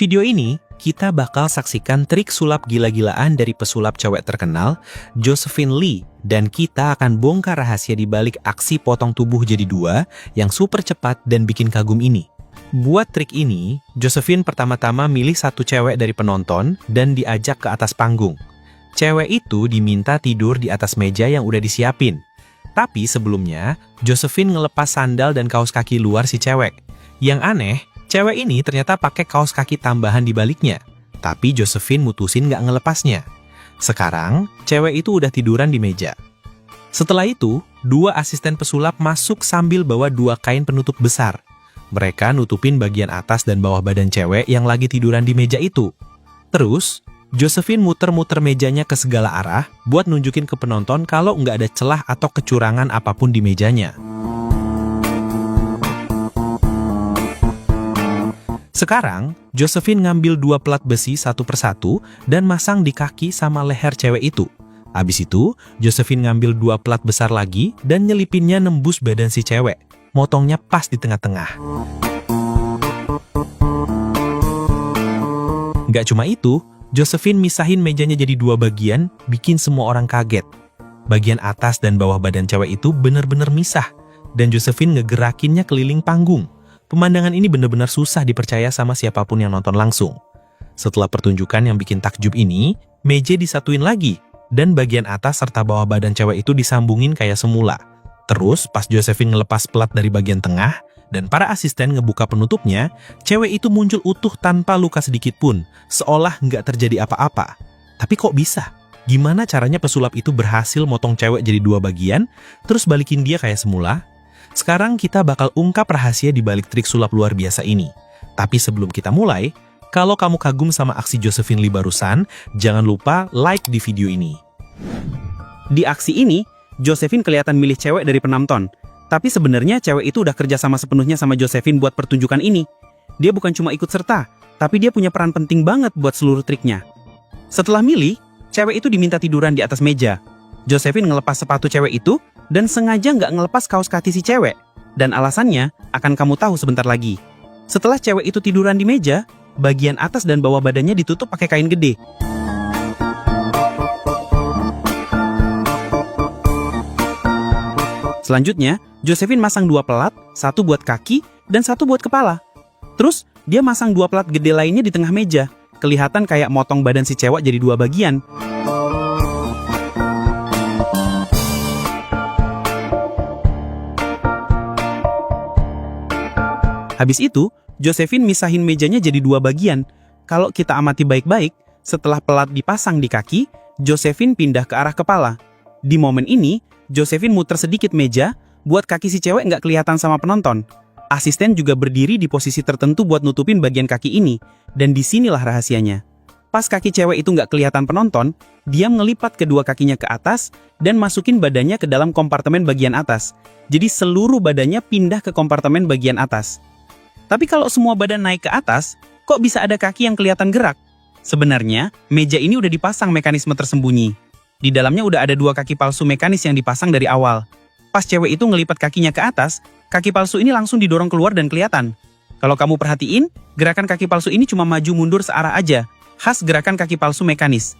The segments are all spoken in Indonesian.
Video ini, kita bakal saksikan trik sulap gila-gilaan dari pesulap cewek terkenal, Josephine Lee, dan kita akan bongkar rahasia di balik aksi potong tubuh jadi dua yang super cepat dan bikin kagum ini. Buat trik ini, Josephine pertama-tama milih satu cewek dari penonton dan diajak ke atas panggung. Cewek itu diminta tidur di atas meja yang udah disiapin. Tapi sebelumnya, Josephine ngelepas sandal dan kaos kaki luar si cewek. Yang aneh, cewek ini ternyata pakai kaos kaki tambahan di baliknya. Tapi Josephine mutusin nggak ngelepasnya. Sekarang, cewek itu udah tiduran di meja. Setelah itu, dua asisten pesulap masuk sambil bawa dua kain penutup besar. Mereka nutupin bagian atas dan bawah badan cewek yang lagi tiduran di meja itu. Terus, Josephine muter-muter mejanya ke segala arah buat nunjukin ke penonton kalau nggak ada celah atau kecurangan apapun di mejanya. Sekarang, Josephine ngambil dua pelat besi satu persatu dan masang di kaki sama leher cewek itu. Habis itu, Josephine ngambil dua pelat besar lagi dan nyelipinnya nembus badan si cewek. Motongnya pas di tengah-tengah. Nggak cuma itu, Josephine misahin mejanya jadi dua bagian, bikin semua orang kaget. Bagian atas dan bawah badan cewek itu bener-bener misah, dan Josephine ngegerakinnya keliling panggung. Pemandangan ini bener-bener susah dipercaya sama siapapun yang nonton langsung. Setelah pertunjukan yang bikin takjub ini, meja disatuin lagi, dan bagian atas serta bawah badan cewek itu disambungin kayak semula. Terus, pas Josephine ngelepas pelat dari bagian tengah, dan para asisten ngebuka penutupnya, cewek itu muncul utuh tanpa luka sedikit pun, seolah nggak terjadi apa-apa. Tapi kok bisa? Gimana caranya pesulap itu berhasil motong cewek jadi dua bagian, terus balikin dia kayak semula? Sekarang kita bakal ungkap rahasia di balik trik sulap luar biasa ini. Tapi sebelum kita mulai, kalau kamu kagum sama aksi Josephine Lee barusan, jangan lupa like di video ini. Di aksi ini, Josephine kelihatan milih cewek dari penonton. Tapi sebenarnya cewek itu udah kerja sama sepenuhnya sama Josephine buat pertunjukan ini. Dia bukan cuma ikut serta, tapi dia punya peran penting banget buat seluruh triknya. Setelah milih, cewek itu diminta tiduran di atas meja. Josephine ngelepas sepatu cewek itu, dan sengaja nggak ngelepas kaos kaki si cewek. Dan alasannya akan kamu tahu sebentar lagi. Setelah cewek itu tiduran di meja, bagian atas dan bawah badannya ditutup pakai kain gede. Selanjutnya, Josephine masang dua pelat, satu buat kaki dan satu buat kepala. Terus, dia masang dua pelat gede lainnya di tengah meja. Kelihatan kayak motong badan si cewek jadi dua bagian. Habis itu, Josephine misahin mejanya jadi dua bagian. Kalau kita amati baik-baik, setelah pelat dipasang di kaki, Josephine pindah ke arah kepala. Di momen ini, Josephine muter sedikit meja, buat kaki si cewek nggak kelihatan sama penonton. Asisten juga berdiri di posisi tertentu buat nutupin bagian kaki ini, dan disinilah rahasianya. Pas kaki cewek itu nggak kelihatan penonton, dia ngelipat kedua kakinya ke atas, dan masukin badannya ke dalam kompartemen bagian atas. Jadi seluruh badannya pindah ke kompartemen bagian atas. Tapi kalau semua badan naik ke atas, kok bisa ada kaki yang kelihatan gerak? Sebenarnya, meja ini udah dipasang mekanisme tersembunyi. Di dalamnya udah ada dua kaki palsu mekanis yang dipasang dari awal. Pas cewek itu ngelipat kakinya ke atas, kaki palsu ini langsung didorong keluar dan kelihatan. Kalau kamu perhatiin, gerakan kaki palsu ini cuma maju mundur searah aja, khas gerakan kaki palsu mekanis.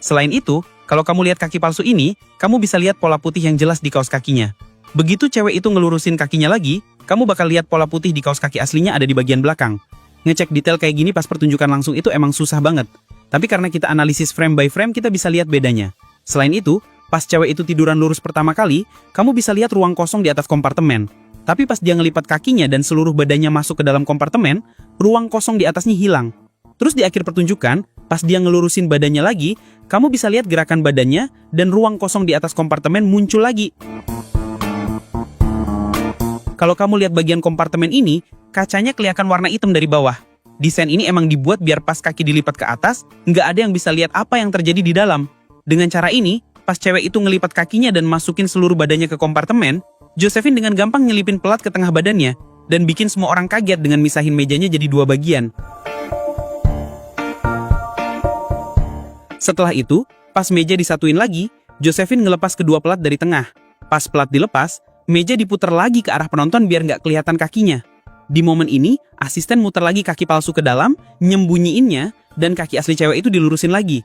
Selain itu, kalau kamu lihat kaki palsu ini, kamu bisa lihat pola putih yang jelas di kaos kakinya. Begitu cewek itu ngelurusin kakinya lagi, kamu bakal lihat pola putih di kaos kaki aslinya ada di bagian belakang. Ngecek detail kayak gini pas pertunjukan langsung itu emang susah banget. Tapi karena kita analisis frame by frame, kita bisa lihat bedanya. Selain itu, pas cewek itu tiduran lurus pertama kali, kamu bisa lihat ruang kosong di atas kompartemen. Tapi pas dia ngelipat kakinya dan seluruh badannya masuk ke dalam kompartemen, ruang kosong di atasnya hilang. Terus di akhir pertunjukan, pas dia ngelurusin badannya lagi, kamu bisa lihat gerakan badannya dan ruang kosong di atas kompartemen muncul lagi. Kalau kamu lihat bagian kompartemen ini, kacanya kelihatan warna hitam dari bawah. Desain ini emang dibuat biar pas kaki dilipat ke atas, nggak ada yang bisa lihat apa yang terjadi di dalam. Dengan cara ini, pas cewek itu ngelipat kakinya dan masukin seluruh badannya ke kompartemen, Josephine dengan gampang nyelipin pelat ke tengah badannya, dan bikin semua orang kaget dengan misahin mejanya jadi dua bagian. Setelah itu, pas meja disatuin lagi, Josephine ngelepas kedua pelat dari tengah. Pas pelat dilepas, meja diputar lagi ke arah penonton biar nggak kelihatan kakinya. Di momen ini, asisten muter lagi kaki palsu ke dalam, nyembunyiinnya, dan kaki asli cewek itu dilurusin lagi.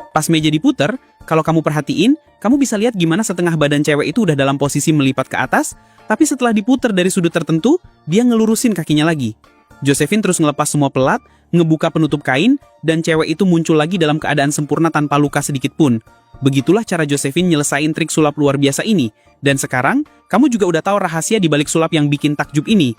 Pas meja diputer, kalau kamu perhatiin, kamu bisa lihat gimana setengah badan cewek itu udah dalam posisi melipat ke atas, tapi setelah diputer dari sudut tertentu, dia ngelurusin kakinya lagi. Josephine terus ngelepas semua pelat, ngebuka penutup kain, dan cewek itu muncul lagi dalam keadaan sempurna tanpa luka sedikit pun. Begitulah cara Josephine nyelesain trik sulap luar biasa ini. Dan sekarang, kamu juga udah tahu rahasia di balik sulap yang bikin takjub ini.